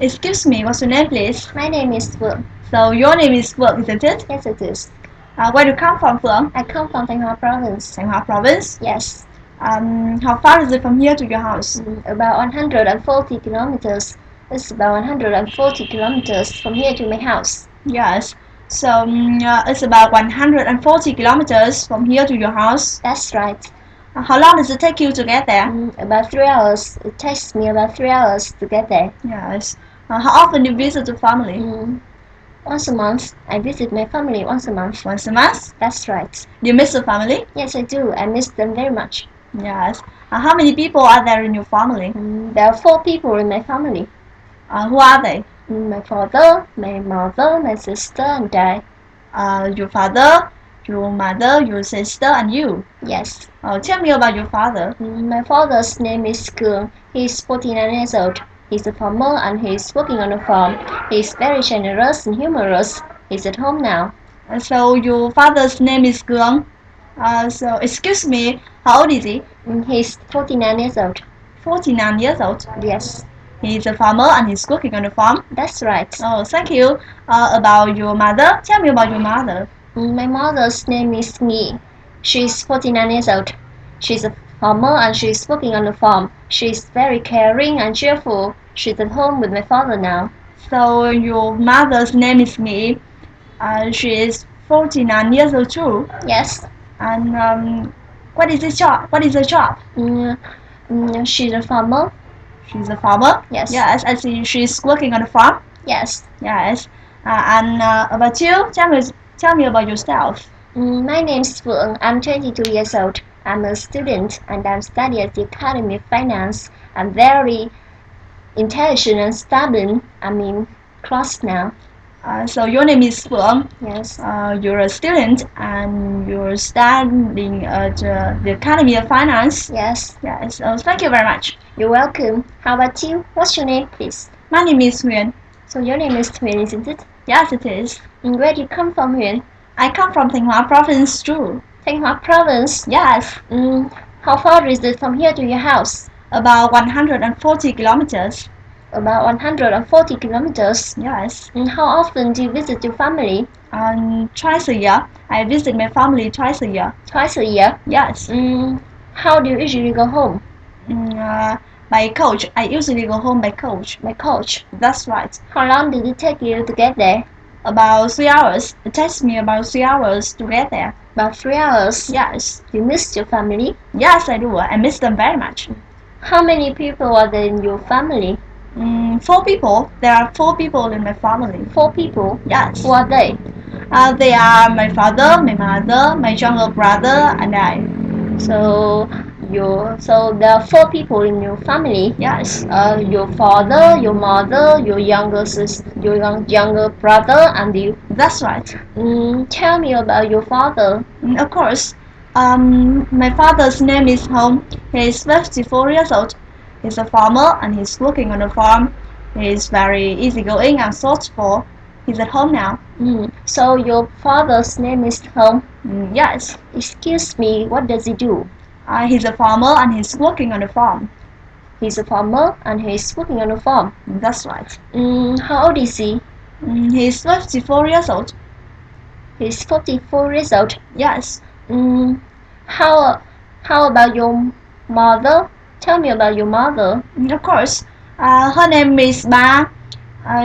Excuse me, what's your name, please? My name is Phượng. So your name is Phượng, isn't it? Yes, it is. Where do you come from, Phượng? I come from Thanh Hóa province. Thanh Hóa province. Yes. How far is it from here to your house? About 140 kilometers. It's about 140 kilometers from here to my house. Yes. So it's about 140 kilometers from here to your house. That's right. How long does it take you to get there? About 3 hours. It takes me about 3 hours to get there. Yes. How often do you visit your family? Once a month. I visit my family once a month. Once a month? That's right. Do you miss your family? Yes, I do. I miss them very much. Yes. How many people are there in your family? There are 4 people in my family. Who are they? My father, my mother, my sister, and I. Your father, your mother, your sister, and you. Yes. Tell me about your father. My father's name is Cường. He's 49 years old. He's a farmer and he's working on a farm. He's very generous and humorous. He's at home now. So your father's name is Cường. So excuse me, how old is he? He's 49 years old. 49 years old? Yes. He's a farmer and he's working on a farm? That's right. Oh, thank you. About your mother, tell me about your mother. My mother's name is Nghi. She's 49 years old. She's a farmer and she's working on the farm. She's very caring and cheerful. She's at home with my father now. So your mother's name is Nghi. She is 49 years old too. Yes. And what is her job? What is her job? She's a farmer. She's a farmer? Yes. Yes, I see she's working on a farm? Yes. Yes. And about you, tell me about yourself. My name's Phượng. I'm 22 years old. I'm a student and I'm studying at the Academy of Finance. I'm very intelligent and stubborn. I'm in class now. So your name is Phượng. Yes. You're a student and you're studying at the Academy of Finance. Yes. Yes. So thank you very much. You're welcome. How about you? What's your name, please? My name is Huyền. So your name is Huyền, isn't it? Yes, it is. Where do you come from, Huyền? I come from Thanh Hóa province too. Thanh Hóa province? Yes. How far is it from here to your house? About 140 kilometers. About 140 kilometers? Yes. How often do you visit your family? Twice a year. I visit my family twice a year. Twice a year? Yes. How do you usually go home? By coach. I usually go home by coach. By coach? That's right. How long did it take you to get there? About 3 hours. It takes me about 3 hours to get there. About 3 hours? Yes. You missed your family? Yes, I do. I miss them very much. How many people are there in your family? 4 people. There are 4 people in my family. 4 people? Yes. Who are they? They are my father, my mother, my younger brother, and I. So there are 4 people in your family. Yes. Your father, your mother, your younger sister, your younger brother, and you. That's right. Tell me about your father. Of course. My father's name is Hồng. He is 54 years old. He's a farmer and he's working on a farm. He's very easygoing and thoughtful. He's at home now. So your father's name is Hồng? Yes. Excuse me, what does he do? He's a farmer and he's working on a farm. He's a farmer and he's working on a farm? That's right. How old is he? He's 54 years old. He's 54 years old? Yes. How about your mother? Tell me about your mother. Of course. Her name is Ba.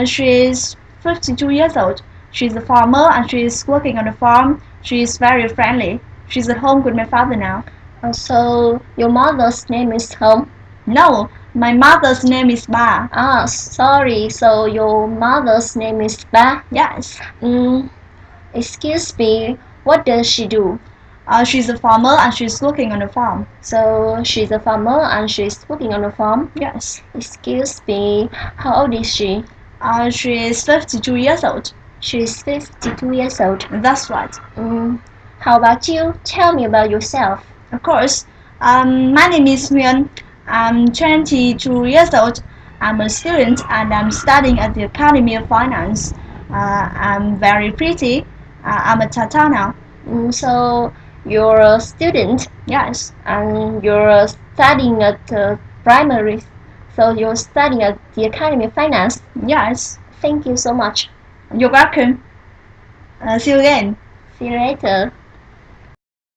She is 52 years old. She's a farmer and she is working on a farm. She is very friendly. She's at home with my father now. So your mother's name is Hồng? No, my mother's name is Ba. Sorry. So your mother's name is Ba? Yes. Excuse me, what does she do? She's a farmer and she's working on a farm. So she's a farmer and she's working on a farm? Yes. Excuse me, how old is she? She is 52 years old. She's 52 years old? That's right. How about you? Tell me about yourself. Of course. My name is Huyền. I'm 22 years old. I'm a student and I'm studying at the Academy of Finance. I'm very pretty. I'm a Tata now. So you're a student? Yes. And you're studying at primary So you're studying at the Academy of Finance? Yes. Thank you so much. You're welcome. See you again. See you later.